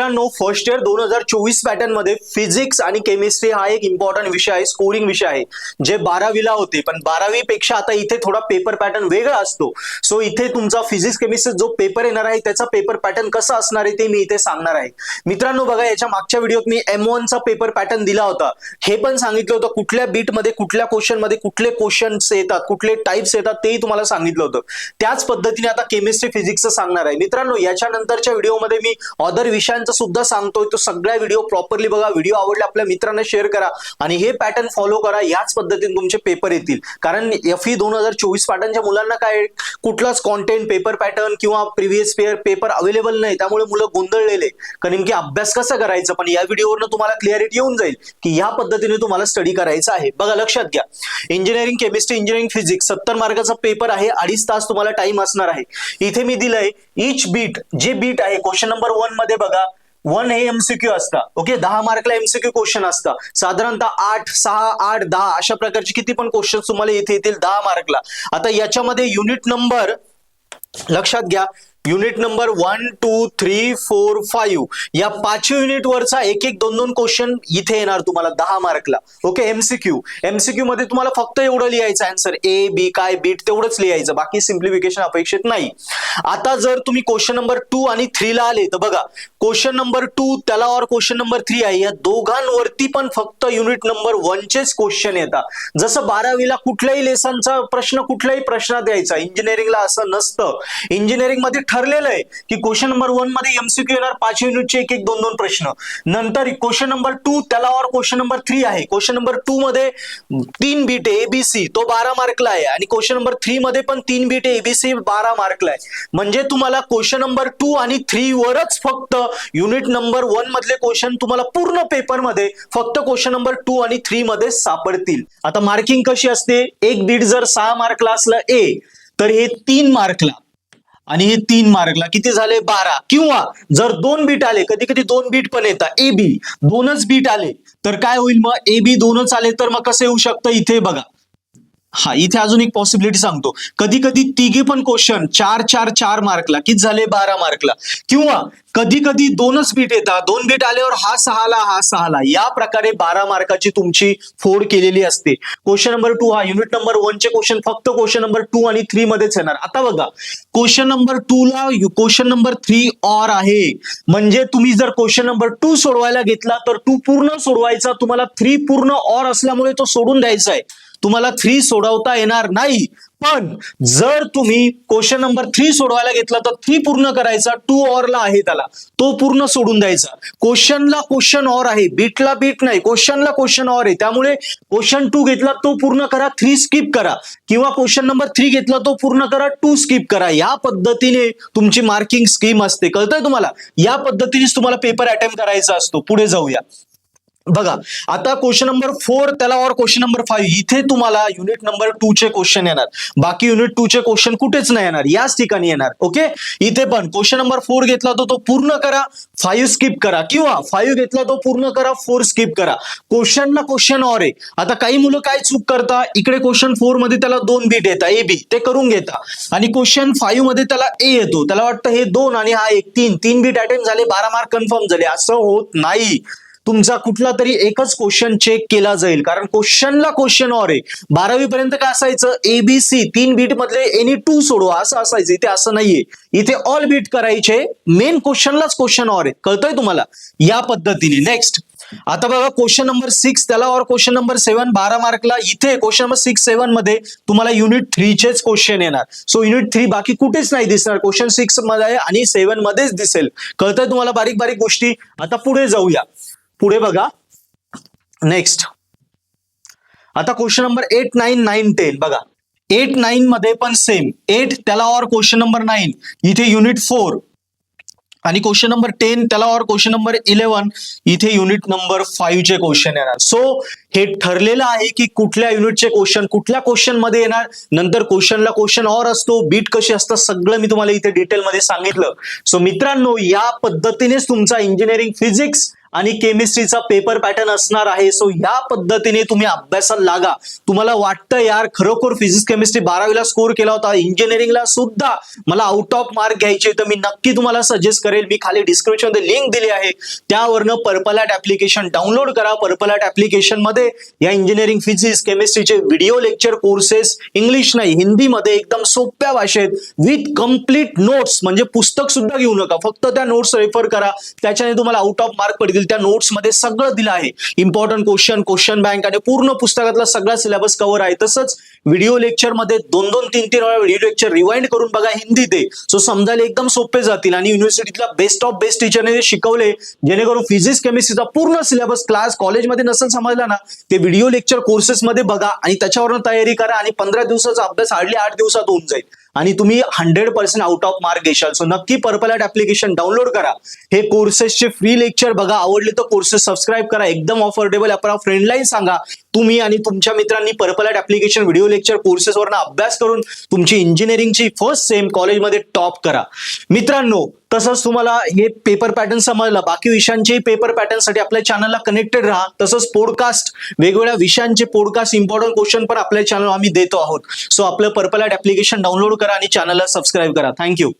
मित्रांनो, first year 2024 pattern मध्ये physics आणि केमिस्ट्री हा एक इम्पॉर्टंट विषय आहे, स्कोरिंग विषय आहे, जे 12वीला होते. पण 12वी पेक्षा आता इथे थोडा पेपर पॅटर्न वेगळा असतो. सो इथे तुमचा फिजिक्स केमिस्ट्री जो पेपर येणार आहे त्याचा पेपर पॅटर्न कसा असणार आहे ते मी इथे सांगणार आहे. मित्रांनो बघा, याच्या मागच्या व्हिडिओत मी M1 चा पेपर पॅटर्न दिला होता. हे पण सांगितलं होतं कुठल्या बीट मध्ये कुठल्या क्वेश्चन मध्ये कुठले क्वेश्चन्स येतात, कुठले टाइप्स येतात तेही तुम्हाला सांगितलं होतं. त्याच पद्धतीने आता केमिस्ट्री फिजिक्सचं सांगणार आहे. मित्रांनो, याच्या नंतरच्या व्हिडिओमध्ये मी अदर विषयांचं सुद्धा सांगतोय. तो सगळ्या व्हिडिओ प्रॉपरली बघा. व्हिडिओ आवडला आपल्या मित्रांना शेअर करा आणि हे पॅटर्न फॉलो करा. याच पद्धतीने तुमचे पेपर येतील. कारण FE 2024 पॅटर्नच्या मुलांना काय कुठलाच कॉन्टेंट पेपर पॅटर्न किंवा प्रिव्हियस पेपर अवेलेबल नाही, त्यामुळे मुलं गोंधळलेले कारण की अभ्यास कसा करायचा. पण या व्हिडिओवरनं तुम्हाला क्लॅरिटी येऊन जाईल की या पद्धतीने तुम्हाला स्टडी करायचं आहे. बघा, लक्षात घ्या, इंजिनिअरिंग केमिस्ट्री, इंजिनिअरिंग फिजिक्स 70 मार्काचा पेपर आहे. 2.5 तास तुम्हाला टाइम असणार आहे. इथे मी दिलंय इच बीट, जे बीट आहे क्वेश्चन नंबर 1 मध्ये बघा, 1 हे MCQ असता. ओके, 10 मार्कला MCQ क्वेश्चन असता. साधारणतः 8, 6, 8, 10 अशा प्रकारचे किती पण क्वेश्चन तुम्हाला इथे येतील 10 मार्कला. आता याच्यामध्ये युनिट नंबर लक्षात घ्या, युनिट नंबर 1, 2, 3, 4, 5 या 5 युनिट वरचा एक एक 2-2 क्वेश्चन इथे येणार तुम्हाला 10 मार्कला. ओके, MCQ मध्ये तुम्हाला फक्त एवढं लिहायचं आन्सर, A, B काय बीट तेवढंच लिहायचं, बाकी सिम्प्लिफिकेशन अपेक्षित नाही. आता जर तुम्ही क्वेश्चन नंबर 2 आणि 3 ला आले तर बघा, क्वेश्चन नंबर 2 त्याला और क्वेश्चन नंबर 3 आहे, या दोघांवरती पण फक्त युनिट नंबर 1 चेच क्वेश्चन येतात. जसं 12वीला कुठल्याही लेसनचा प्रश्न कुठल्याही प्रश्नात द्यायचा, इंजिनिअरिंगला असं नसतं. इंजिनिअरिंग मध्ये ठरलेलं आहे की क्वेश्चन नंबर 1 मध्ये MCQ येणार 5 युनिटचे एक एक 2-2 प्रश्न. नंतर क्वेश्चन नंबर 2 त्याला और क्वेश्चन नंबर 3 आहे. क्वेश्चन नंबर 2 मध्ये 3 बीट आहे ABC, तो 12 मार्कला आहे. आणि क्वेश्चन नंबर 3 मध्ये पण 3 बीट आहे ABC, 12 मार्कला आहे. म्हणजे तुम्हाला क्वेश्चन नंबर 2 आणि 3 वरच फक्त युनिट नंबर 1 मधले क्वेश्चन तुम्हाला पूर्ण पेपर मध्ये फक्त क्वेश्चन नंबर 2 आणि 3 मध्ये सापडतील. आता मार्किंग कशी असते, एक बीट जर 6 मार्कला असलं A तर हे 3 मार्कला आणि हे 3 मार्कला किती झाले 12. किंवा जर 2 बीट आले, कधी कधी 2 बीट पण येतात, AB 2च बीट आले तर काय होईल, मग AB 2च आले तर मग कसं येऊ शकतं, इथे बघा. हा, इथे अजून एक पॉसिबिलिटी सांगतो, कधी कधी तिघे पण क्वेश्चन 4 मार्कला किती झाले 12 मार्कला. किंवा कधी कधी 2च बीट येतात, 2 बीट आल्यावर हा 6ला, या प्रकारे 12 मार्काची तुमची फोड केलेली असते. क्वेश्चन नंबर 2 हा युनिट नंबर 1 चे क्वेश्चन फक्त क्वेश्चन नंबर 2 आणि 3 मध्येच येणार. आता बघा, क्वेश्चन नंबर 2 ला क्वेश्चन नंबर 3 और आहे. म्हणजे तुम्ही जर क्वेश्चन नंबर 2 सोडवायला घेतला तर 2 पूर्ण सोडवायचा, तुम्हाला 3 पूर्ण और असल्यामुळे तो सोडून द्यायचा आहे. तुम्हाला 3 सोडवता येणार नाही. पण जर तुम्ही क्वेश्चन नंबर 3 सोडवायला घेतला तर 3 पूर्ण करायचा, 2 ऑरला आहे त्याला, तो पूर्ण सोडून द्यायचा. क्वेश्चनला क्वेश्चन ऑर आहे, बीटला बीट नाही, क्वेश्चनला क्वेश्चन ऑर आहे. त्यामुळे क्वेश्चन 2 घेतला तो पूर्ण करा, 3 स्किप करा. किंवा क्वेश्चन नंबर 3 घेतला तो पूर्ण करा, 2 स्किप करा. या पद्धतीने तुमची मार्किंग स्कीम असते. कळतंय तुम्हाला? या पद्धतीनेच तुम्हाला पेपर अटेम्प्ट करायचा असतो. पुढे जाऊया. बघा, आता क्वेश्चन नंबर 4 त्याला और क्वेश्चन नंबर 5 इथे तुम्हाला युनिट नंबर 2 चे क्वेश्चन येणार. बाकी युनिट 2 चे क्वेश्चन कुठेच नाही येणार, याच ठिकाणी येणार. ओके, इथे पण क्वेश्चन नंबर 4 घेतला तो पूर्ण करा, 5 स्किप करा. किंवा 5 घेतला तो पूर्ण करा, 4 स्किप करा. क्वेश्चनला क्वेश्चन और आहे. आता काही मुलं काय चूक करता, इकडे क्वेश्चन 4 मध्ये त्याला 2 बीट येतात AB, ते करून घेता. आणि क्वेश्चन 5 मध्ये त्याला A येतो, त्याला वाटतं हे 2 आणि हा 1, 3 बीट अटेम्प्ट झाले, 12 मार्क कन्फर्म झाले. असं होत नाही. तुमचा कुठला तरी एकच क्वेश्चन चेक केला जाईल, कारण क्वेश्चनला क्वेश्चन और आहे. 12वी पर्यंत काय असायचं, ABC 3 बीट मधले एनी 2 सोडवा असं असायचं. इथे असं नाहीये, इथे ऑल बीट करायचे, मेन क्वेश्चनलाच क्वेश्चन और आहे. कळतंय तुम्हाला? या पद्धतीने. नेक्स्ट, आता बघा, क्वेश्चन नंबर 6 त्याला और क्वेश्चन नंबर 7 12 मार्कला. इथे क्वेश्चन नंबर 6, 7 मध्ये तुम्हाला युनिट 3 चेच क्वेश्चन येणार. सो युनिट 3 बाकी कुठेच नाही दिसणार, क्वेश्चन 6 मध्ये आणि 7 मध्येच दिसेल. कळतंय तुम्हाला बारीक बारीक गोष्टी? आता पुढे जाऊया. पुढे बघा, नेक्स्ट, आता क्वेश्चन नंबर 8, 9, 9, 10 बघा. 8, 9 मध्ये पण सेम, 8 त्याला और क्वेश्चन नंबर 9 इथे युनिट 4 आणि क्वेश्चन नंबर 10 त्याला और क्वेश्चन नंबर 11 इथे युनिट नंबर 5 चे क्वेश्चन येणार. सो हे ठरलेलं आहे की कुठल्या युनिटचे क्वेश्चन कुठल्या क्वेश्चन मध्ये येणार. नंतर क्वेश्चनला क्वेश्चन और असतो, बीट कशी असतात सगळं मी तुम्हाला इथे डिटेलमध्ये सांगितलं. सो मित्रांनो, या पद्धतीनेच तुमचा इंजिनिअरिंग फिजिक्स आणि केमिस्ट्रीचा पेपर पॅटर्न असणार आहे. सो या पद्धतीने तुम्ही अभ्यासाला लागा. तुम्हाला वाटतं यार खरोखर फिजिक्स केमिस्ट्री 12वीला स्कोर केला होता, इंजिनिअरिंगला सुद्धा मला आउट ऑफ मार्क घ्यायचे, तर मी नक्की तुम्हाला सजेस्ट करेल, मी खाली डिस्क्रिप्शन मध्ये लिंक दिली आहे, त्यावरनं पर्पल ॲट ऍप्लिकेशन डाउनलोड करा. पर्पल ॲट ऍप्लिकेशन मध्ये या इंजिनिअरिंग फिजिक्स केमिस्ट्रीचे व्हिडिओ लेक्चर कोर्सेस इंग्लिश नाही हिंदीमध्ये एकदम सोप्या भाषेत विथ कम्प्लीट नोट्स, म्हणजे पुस्तक सुद्धा घेऊ नका, फक्त त्या नोट्स रेफर करा, त्याच्याने तुम्हाला आउट ऑफ मार्क पडतील. त्या नोट्स मध्ये सगळं दिलं आहे, इम्पॉर्टंट क्वेश्चन बँक आणि पूर्ण पुस्तकातला सगळा सिलेबस कव्हर आहे. तसंच व्हिडिओ लेक्चर मध्ये 2-2, 3-3 वेळा व्हिडिओ लेक्चर रिवाइंड करून बघा हिंदीत आहे, सो समजायला एकदम सोपे जातील. आणि युनिव्हर्सिटीतला बेस्ट ऑफ बेस्ट टीचरने शिकवले, जेणेकरून फिजिक्स केमिस्ट्रीचा पूर्ण सिलेबस क्लास कॉलेजमध्ये नसेल समजला ना, ते व्हिडिओ लेक्चर कोर्सेस मध्ये बघा आणि त्याच्यावरून तयारी करा आणि 15 दिवसाचा अभ्यास हार्डली 8 दिवसात होऊन जाईल आणि तुम्ही 100% आउट ऑफ मार्क घेशाल. सो नक्की पर्पल ॲट ऍप्लिकेशन डाउनलोड करा, हे कोर्सेसचे फ्री लेक्चर बघा, आवडले तर कोर्सेस सबस्क्राईब करा, एकदम ऑफोर्डेबल. आपला फ्रेंडलाही सांगा, तुम्ही आणि तुमच्या मित्रांनी Purple At application video lecture कोर्सेसवरनं अभ्यास करून तुमची इंजिनिअरिंगची फर्स्ट सेम कॉलेजमध्ये टॉप करा. मित्रांनो, तसंच तुम्हाला हे पेपर पॅटर्न समजला, बाकी विषयांचे पेपर पॅटर्नसाठी आपल्या चॅनलला कनेक्टेड राहा. तसंच पॉडकास्ट, वेगवेगळ्या विषयांचे पॉडकास्ट, इम्पॉर्टंट क्वेश्चन पण आपल्या चॅनल आम्ही देतो आहोत. सो आपलं पर्पल ॲट ऍप्लिकेशन डाउनलोड करा आणि चॅनलला सबस्क्राईब करा. थँक्यू.